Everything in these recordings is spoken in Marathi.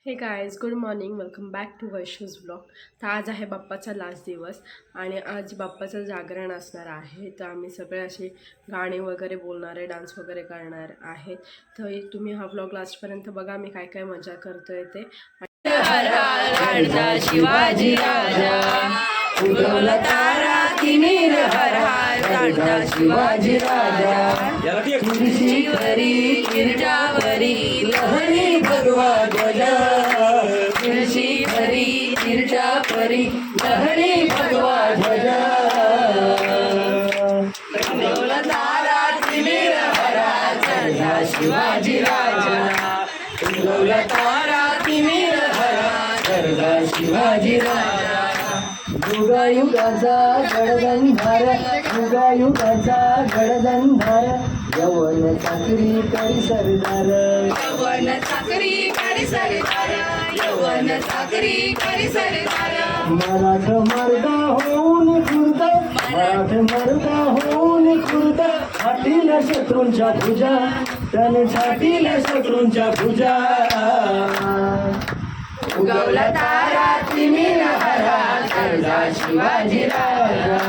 हे guys good morning, welcome back to Vaishu's blog. तर आज आहे बाप्पाचा लास्ट दिवस आणि आज बाप्पाचं जागरण असणार आहे. तर आम्ही सगळे असे गाणे वगैरे बोलणारे, डान्स वगैरे करणार आहेत. तर तुम्ही हा ब्लॉग लास्टपर्यंत बघा, मी काय काय मजा करतोय ते. शिवाजी राजा उगवला तारा तिमिर हर हर शिवाजी राजा तुळशीवरी किरटावरी लहरी भगवा ध्वजा तुळशीवरी किरटावरी लहरी भगवा ध्वजा उगवला तारा तिमिर हर हर शिवाजी राजा उगवला तारा तिमिर हर हर शिवाजी राजा युगायुगाचा गडगंधार युगायुगाचा गडगंधार यवन चाकरी करी सरदार यवन चाकरी करी सरदार यवन चाकरी करी सरदार मराठ मर्दा होऊन खुर्द मराठ मर्दा होऊन खुर्द छाटीला शत्रूंच्या पूजा त्याने छाटीला शत्रूंच्या पूजा उगवला तारा तिमिर हरा करजा शिवाजी राजा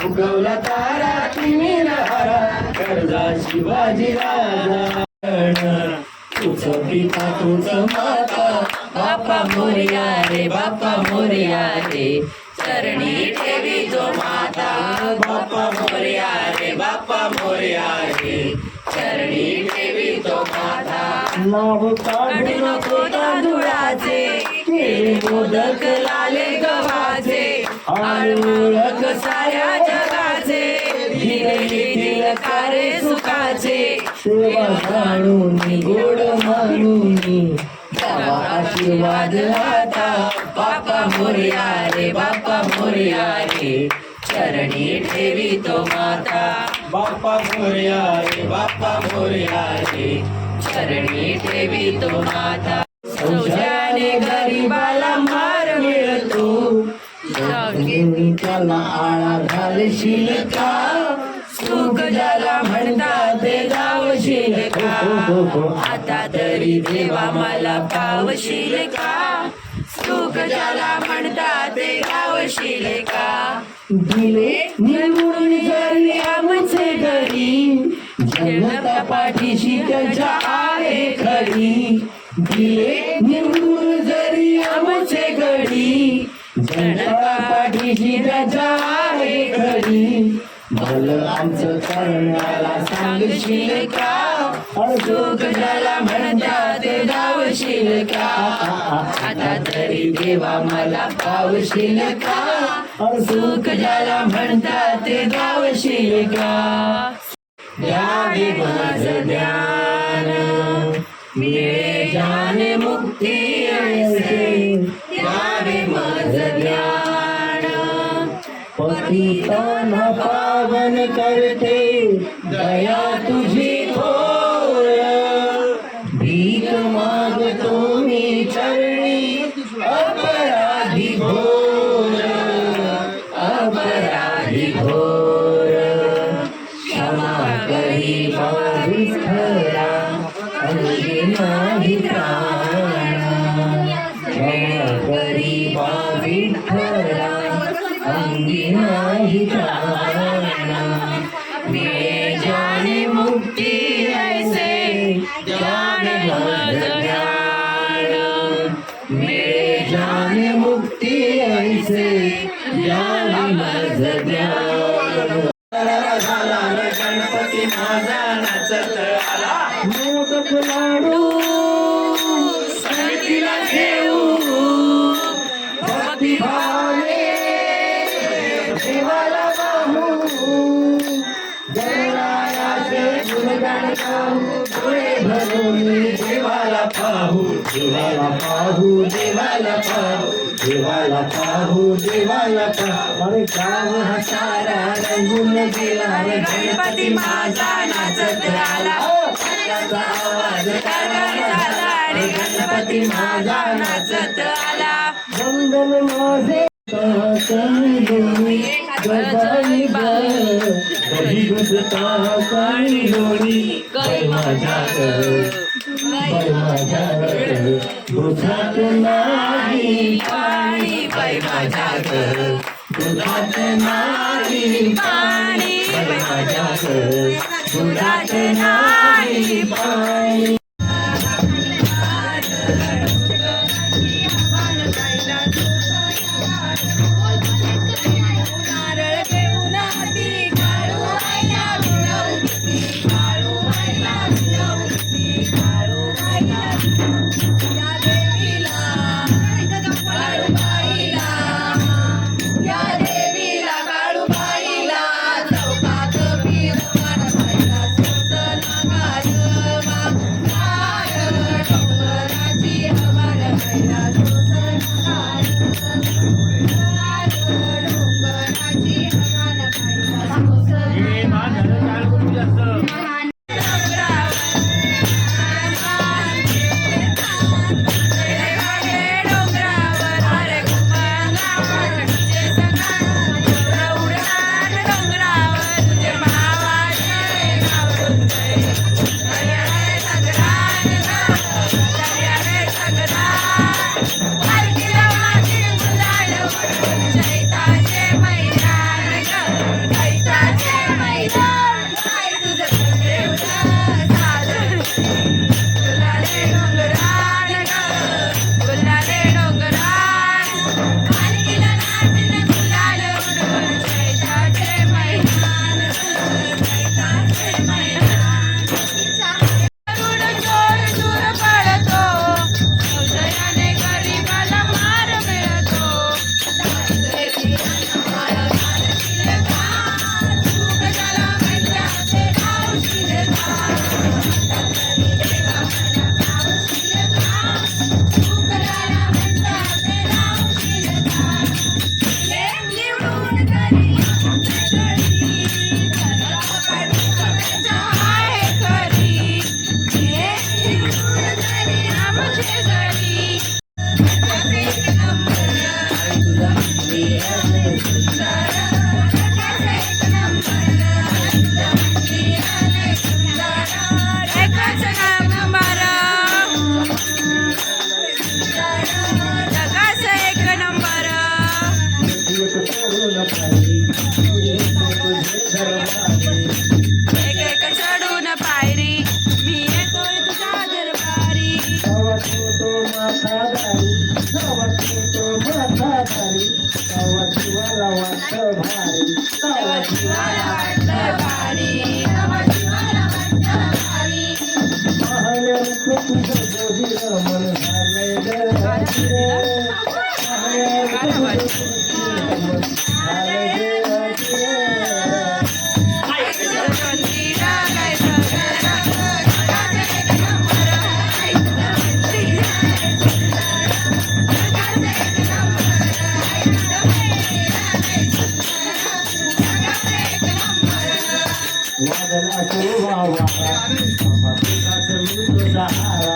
उगवला तारा तिमिर हरा करजा शिवाजी राजा तुझं पिता तुझं माता बाप्पा मोरया रे बाप्पा मोरया रे चरणी ठेवी तो माता बाप्पा मोरया रे बाप्पा मोरया रे चरणी ठेवी तो माता नाव काढू नको तांदुळाचे केळी मोदक लाले गव्हाचे आळमुळक साऱ्या जगाचे दिले कारे सुखाचे सेवा जाणून गोड मानून द्यावा आशीर्वाद आता बाप्पा मोरया रे बाप्पा मोरया रे चरणी ठेवी तो माता बाप्पा मोरया रे बाप्पा मोरया रे चरणी ठेवी तो माता सौजाने गरीबाला मार मिळतो जागेनी त्याला आळा घालशील का सुख ज्याला म्हणतात ते गावशील का आता तरी देवा मला पावशील का सुख ज्याला म्हणतात ते गावशील का दिले निवडून जरी आमचे घरी जनता पाठीशी त्याच्या आहे खरी दिले निवडून जरी आमचे घडी जनता पाठीशी त्याच्या आहे खरी भलं आमचं करण्याला सांगशील का सुख ज्याला म्हणतात ते गावशील का आता तरी देवा मला पावशील का सुख ज्याला म्हणतात ते गावशील का द्यावे माझं ज्ञान मिळे जाने मुक्ती ऐसे द्यावे माझं ज्ञान पतितांना पावन करते दया तुझी थोर भीक मागतो मी चरणी अपराधी घोर अपराधी घोर क्षमा करी विठ्ठला अंगी नाही प्राण क्षमा करी विठ्ठला अंगी नाही प्राण मिळे जाणे मुक्ती ऐसे ज्ञान माझं ज्ञान मिळे जाणे मुक्ती ऐसे ज्ञान माझं ज्ञान झाला गणपती माझा नाचत आला मोदक लाडू सणकीला घेऊ भक्ती भावे देवाला वाहू गणरायाचे गुणगान गाऊ डोळे भरून देवाला पाहू देवाला पाहू देवाला पाहू देवाला पाहू देवाला पाहू अरे गाव हा सारा रंगून गेला गणपती माझा नाचत आला आवाज झाला आणि गणपती माझा नाचत आला मंगल माझे गजाई बही गुजता काळी डोळी माझ्या दुधात नाही पाणी बाई माझ्या ग दुधात नाही पाणी बाई माझ्या ग दुधात नाही पाणी सहारा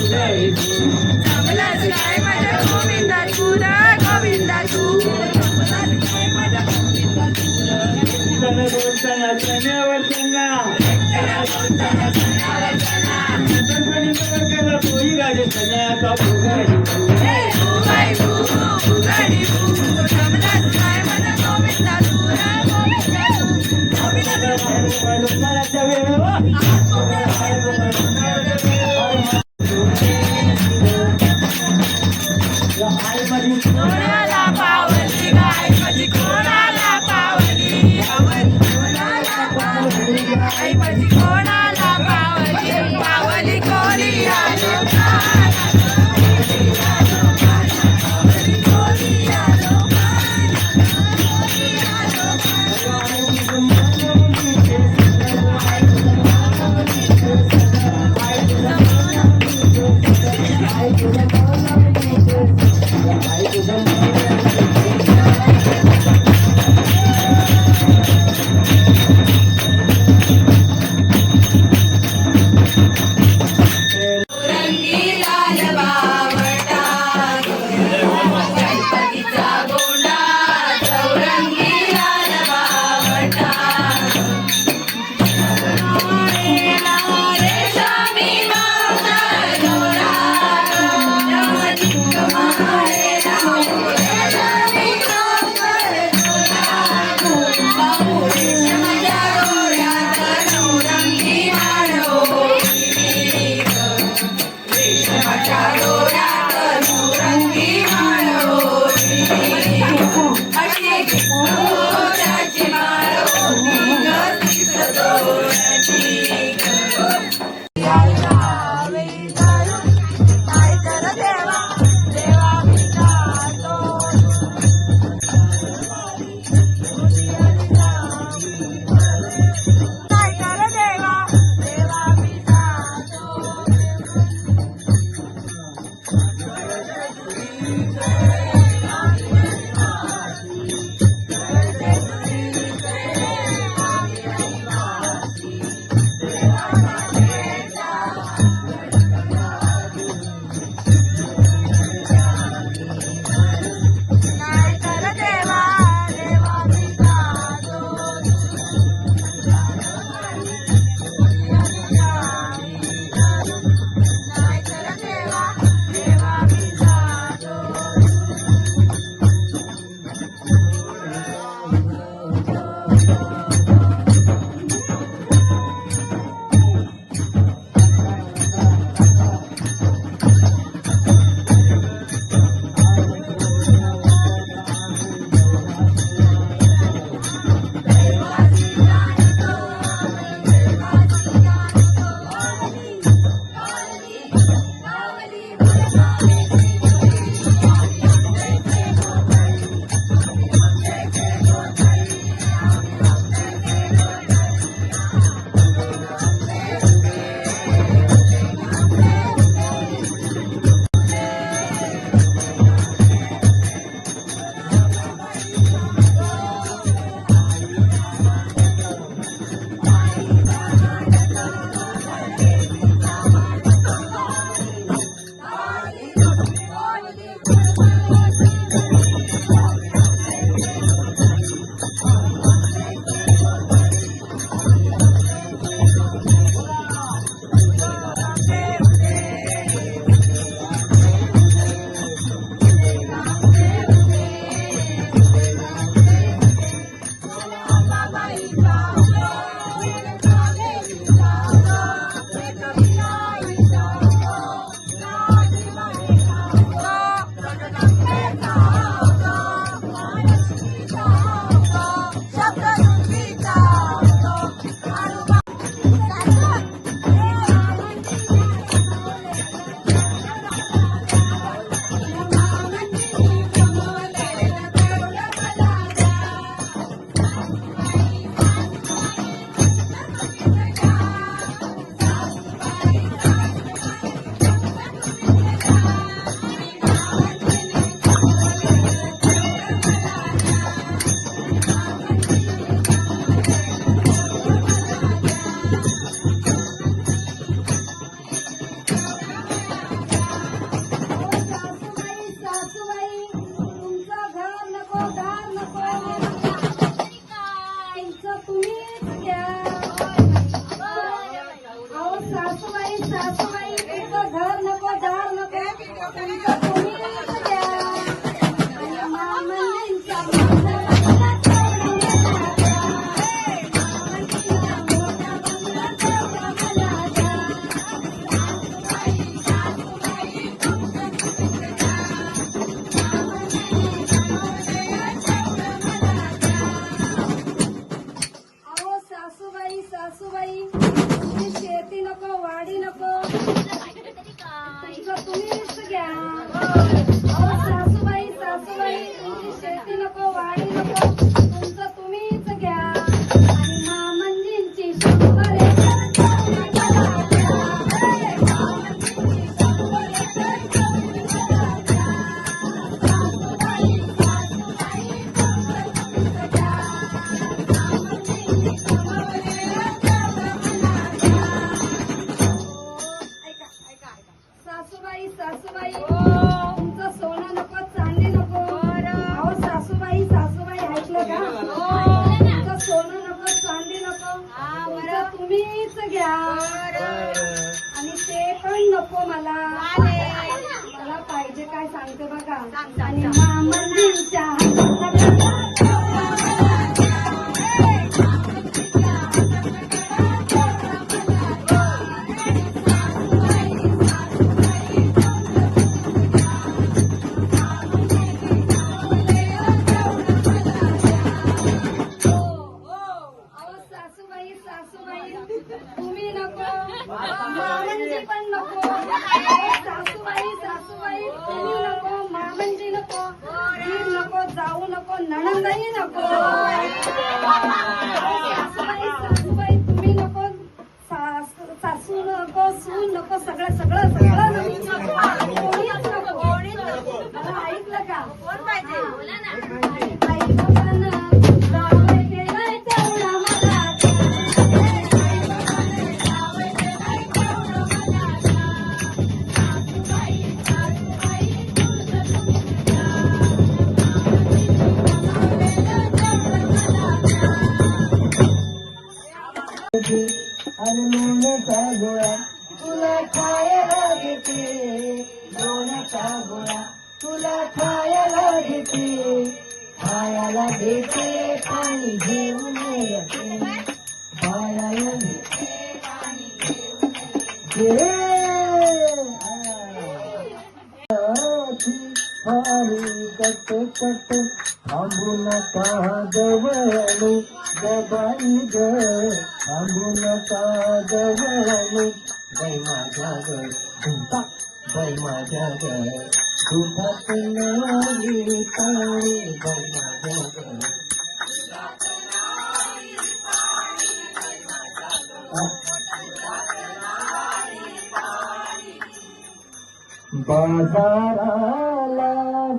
जमलाच काय माझ्या गोविंदा तूर गोविंदा तू जमलाच काय माझ्या गोविंदा कोणाला पावली गाय माझी कोणाला पावली कोणाला पावली गाय माझी कोणाला पावली पावली कोणी आलो नको वाणी नको तुमचं तुम्हीच घ्या आणि मामंजींची शंभर एकर जमीन मला द्या. मामंजींची शंभर एकर जमीन मला द्या. सासूबाई सासूबाई तुमचं तुम्हीच घ्या. मामंजींची शंभर एकर जमीन मला द्या. ऐका ऐका ऐका सासूबाई सासूबाई तुमचं सोनं नको चांदी नको. अहो सासूबाई सासूबाई ऐकलं का? तुमचं सोनं नको चांदी नको तुमचं तुम्हीच घ्या आणि ते पण नको मला. मला पाहिजे काय सांगते बघा. आणि मामंजींच्या सासूबाई सासूबाई तुम्ही नको मामंजी पण नको. सासूबाई सासूबाई तुम्ही नको मामंजी नको दीर नको जाऊ नको नणंदही नको. सासूबाई सासूबाई तुम्ही नको सासू नको सून नको सगळं सगळं सगळं नको. कोणीच नको. मला ऐकलं का? कोण पाहिजे बोला ना. आई बाबांना जावई केलंय तेवढं मला अरे लोण्याचा गोळा तुला खायला घेते. लोण्याचा गोळा तुला खायला घेते. खायला घेते पाणी घेऊन येते. खायला घेते पाणी घेऊन हरी कट कट थांबू नका जवळू गबाई ग. थांबू नका जवळू बाई माझ्या ग. झुंपा बाई माझ्या ग. दुधात नाही पाणी बाई माझ्या ग. बाजाराला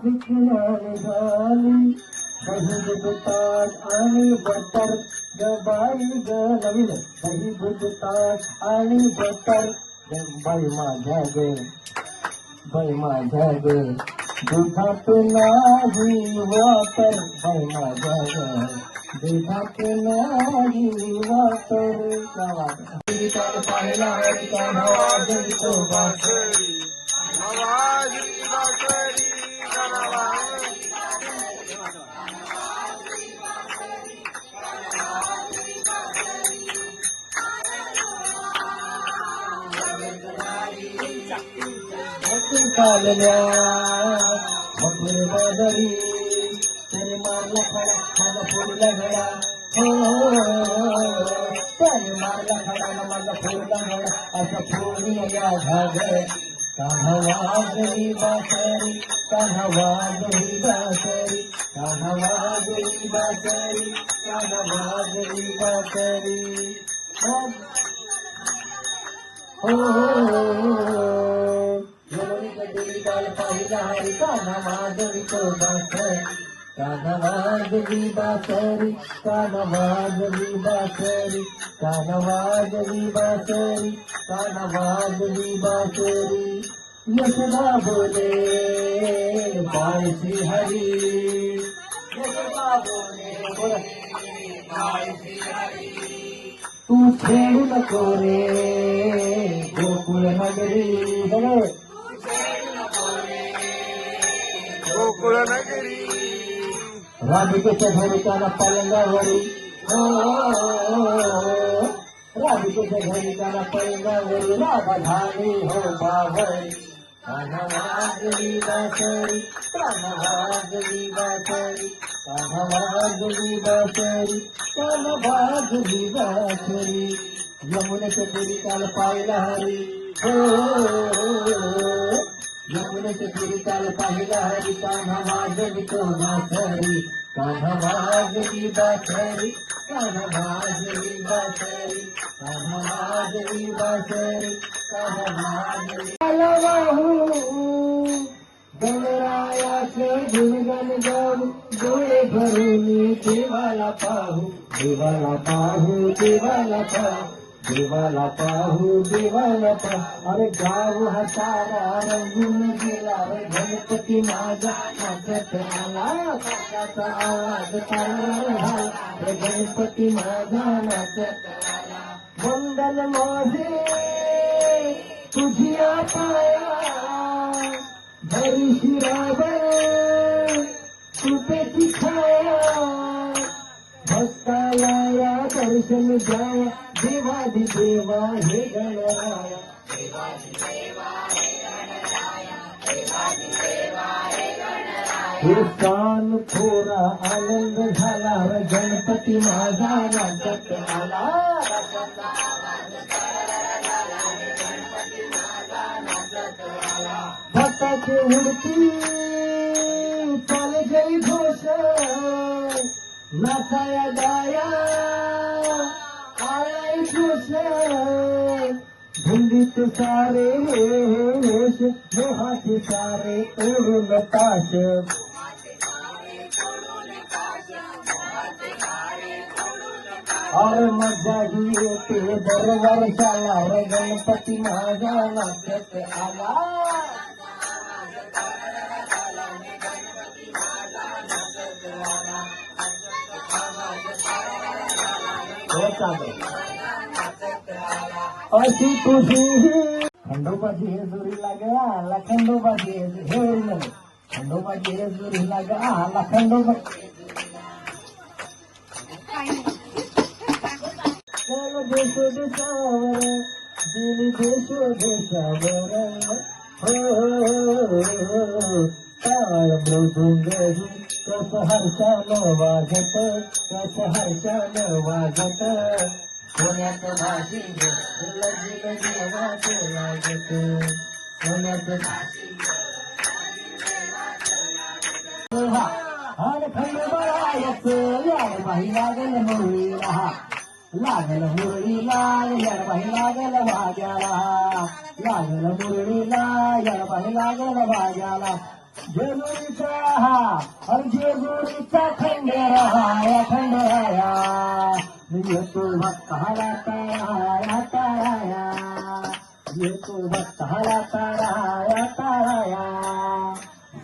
विकणार झाली दही दूध ताट आणि बटर गबाई ग. नवीन दही दूध ताट आणि बटर बाई माझ्या ग. बाई माझ्या ग. दुधात नाही वाटर बाई माझ्या ग. दुधात नाही वाटर. पाहिला आवाज येतो बासरी. चालल्या मथुरे बाजारी त्याने मारला खडा माझा फोडला घडा. हो त्याने मारला खडा माझा फोडला घडा. असा फोडी या घागर कान्हा वाजली बासरी. कान्हा वाजली बासरी. कान्हा वाजली बासरी. कान्हा वाजली बासरी. पाहिला हरी कान्हा वाजवी तो बासरी. कान्हा वाजवी बासरी. कान्हा वाजवी बासरी. कान्हा वाजवी बासरी. कान्हा वाजवी बासरी. यशोदा बोले बाळ श्री हरी. यशोदा बोले बाळ श्री हरी. तू खेळू नको रे गोकुळ नगरी. गोकुळ नगरी. राधिकेच्या घरी त्याला पलंगावरी. राधिकेच्या घरी त्याला पलंगावरी राधा झाली हो बावरी. कान्हा वाजवी बासरी. कान्हा वाजवी बासरी. कान्हा वाजवी बासरी. कान्हा वाजवी बासरी. यमुनेच्या पुरी काल पाहिला हरी. हो यमुनेचे तीरी काल पाहिला हरी कान्हा वाजवी तो बासरी कान्हा वाजवी बासरी कान्हा वाजवी बासरी कान्हा वाजवी बासरी कान्हा वाजवी गणरायाचे गुणगण गाऊ डोळे भरून देवाला पाहू देवाला पाहू देवाला पाहू देवाला पाहू देवाला पाहू अरे गाव हा सारा रंगून गेला रे गणपती माझा नाचत आला काकाचा आवाज तारा झाला रे गणपती माझा नाचत आला वंदन माझे तुझ्या पाया धरी शिरावर तुपेची छाया भक्ताला या दर्शन द्यावा देवादी देवा हे गणराया हे कान थोरा आनंद झाला रे गणपती माझा नाचत आला भक्ताची उडती चाले जय घोष नाचाया गाया आळाई घोष धुंदीत सारे होश मोहाचे सारे ओढून ताश और मजा ही येते दर वर्षाला रे गणपती माझा नाचत आला अशी तुझी खंडोबाची जेजुरीला गेला खंडोबाची हे खंडोबाची जेजुरीला गेला खंडोबा देशो देशावर दिली देशो देशावर हो टाळ मृदुंगही कस हर्षानं वाजत कस हर्षानं वाजत पुण्यात भाषी लगी वाट लागत पुण्यात हर खंडोबायाचं यार बाई लागल मुरळीला लागल मुरळीला यार बाई लागल वाग्याला लागल मुरळीला यार बाई लागल वाग्याला जेजुरीचा हर जेजुरीचा खंडेराया खंडेराया येतो भक्ताला ताराया ताराया येतो भक्ताला ताराया ताराया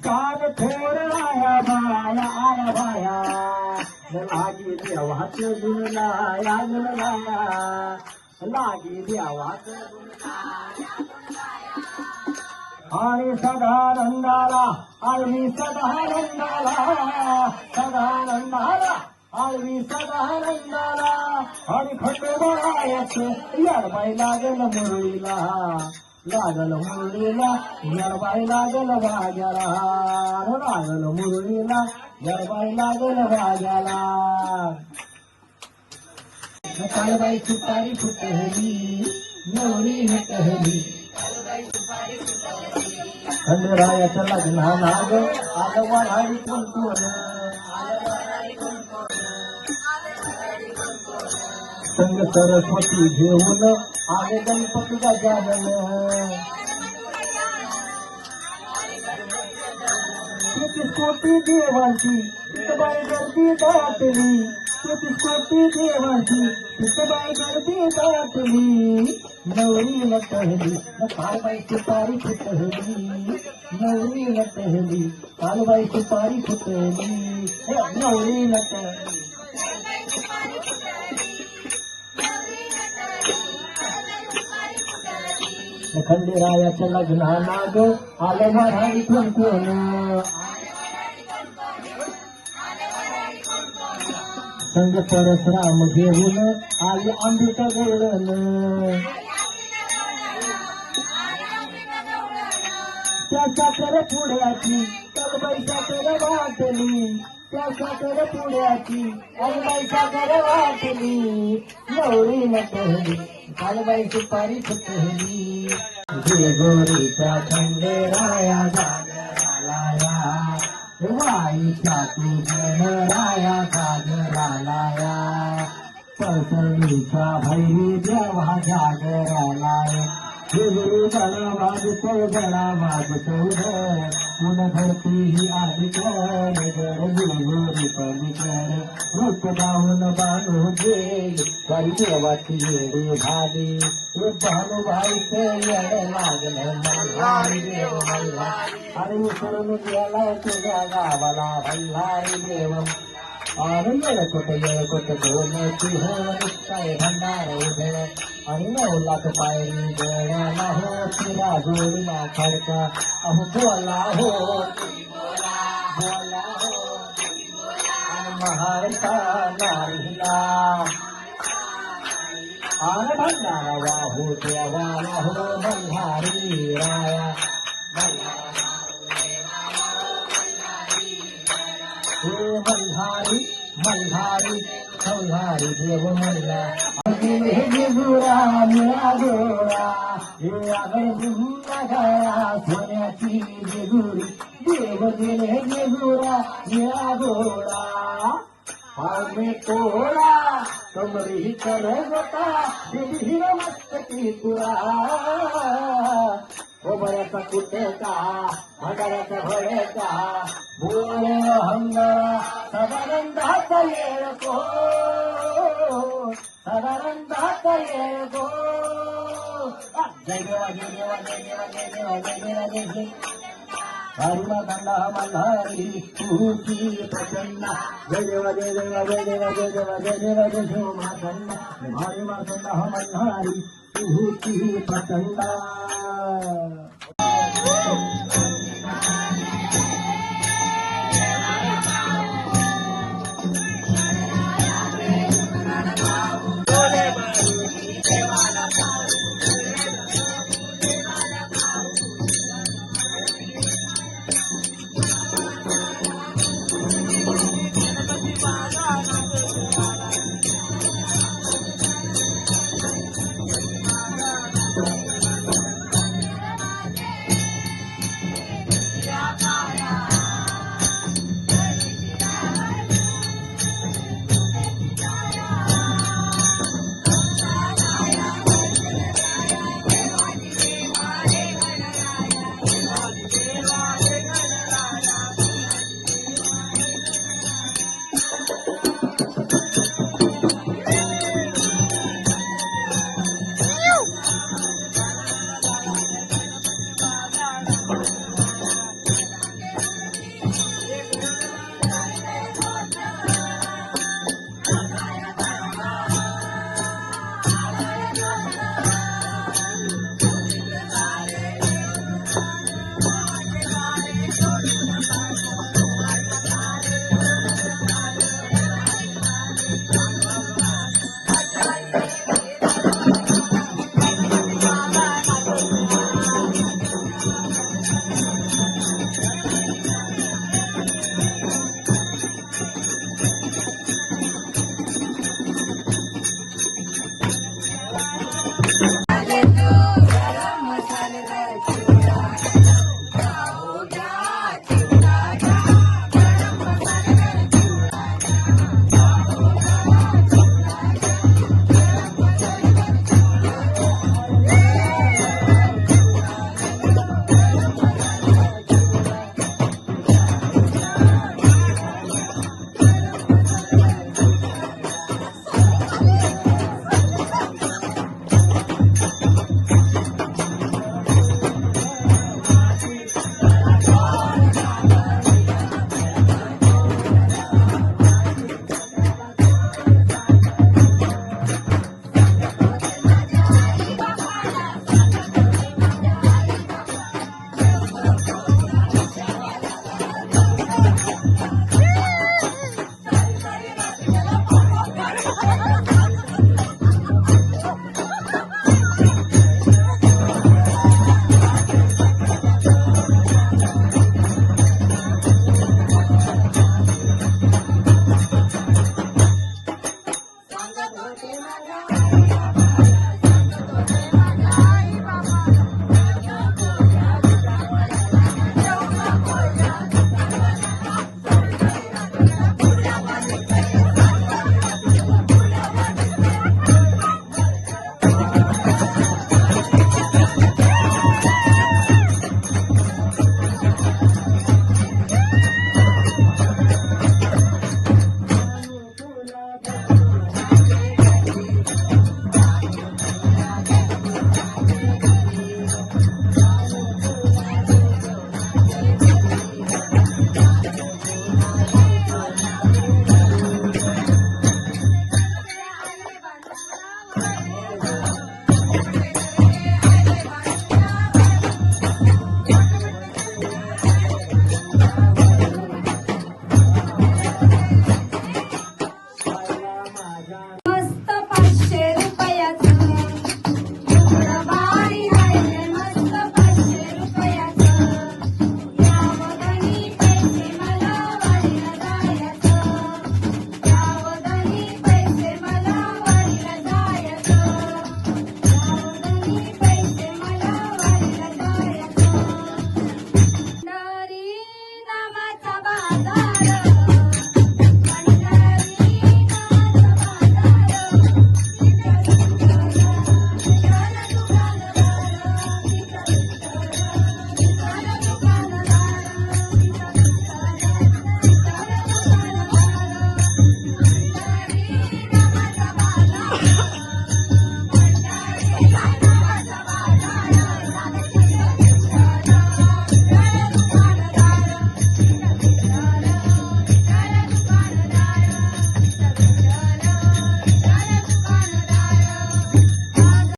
कान थोराया बाया आया बाया लागी देवाच गुणलाया गुणलाया लागी देवाच आणि सदानंदाला आळवी सदानंदाला सदानंदाला आळवी सदानंदाला आणि खंडोबायाचं यारबाई लागल मुरळीला लागल मुरळीला यारबाई लागल वाग्याला लागल मुरळीला यारबाई लागल वाग्याला काळबाई सुपारी फुटली नवरी नटहली खंडरायाच्या लग्ना नाग आलं वाढाडी कुंकून संग सरस्वती घेऊन आले गणपती गजानन तेहतीस कोटी देवांची तिथबाई गर्दी दाटली तेहतीस कोटी देवांची तिथबाई गर्दी दाटली नवरी नटहली कालबाई सुपारी फुटहली नवरी नटहली कालबाई सुपारी फुटहली नवरी नटहली खंडेरायाच्या लग्ना नाग आलं वाढाडी कुंकून संग परशुराम घेऊन आले अंबिका गवळण त्या साखर पुण्याची तलबाई साखर वाटली त्या साखर पुण्याची तलबाई साखर वाटली नवरी नटहली कालबाई सुपारी फुटली जेगोरीच्या खंडेराया जागरालाया वाईच्या तू राया जागरालाया पसरणीचा भैरी देवा जागरालाया जेगोरी गणा वाजतो ऊन धरती ही आदिकर जेगोरी पलीकर रूप जाऊन बांधू जे वारी देवाची येडी झाली भानुबाईचे येड लागलं मल्हारी देव मल्हारी अरे विसरून गेला तुझ्या गावाला मल्हारी देव आणि येळकोट बोलती हो काय भंडार उभे आणि 9 लाख पायरी गळ्याला हो तिला जोडीला खडका अहो बोला हो बोला हो आणि महारता नारीला आणि भंडारा वाहू देवाला हो मल्हारी राया मल्हारी मल्हारी मल्हारी देव मल्ला जेजुरा मिळा गोळा हे आगळा गळा सोन्याची जेजुरी देव गेले जेजुरा मिळा गोळा आम्ही तोडा कमरी करगता हिर मस्तकी तुरा खोबऱ्याचा कुठेचा भडाऱ्याचा भडेचा बोल हंगारा सदानंदाचा येळको सदानंदाचा येळको जय देवा जय देवा जय देवा जय देवा जय देवा जय जय हरिमा कंडा मल्हारी तुझी प्रचंड जय देवा जय देवा जय देवा जय देवा जय देवा जय देवा कंडा हरिमा कंडा मल्हारी तुझी प्रचंड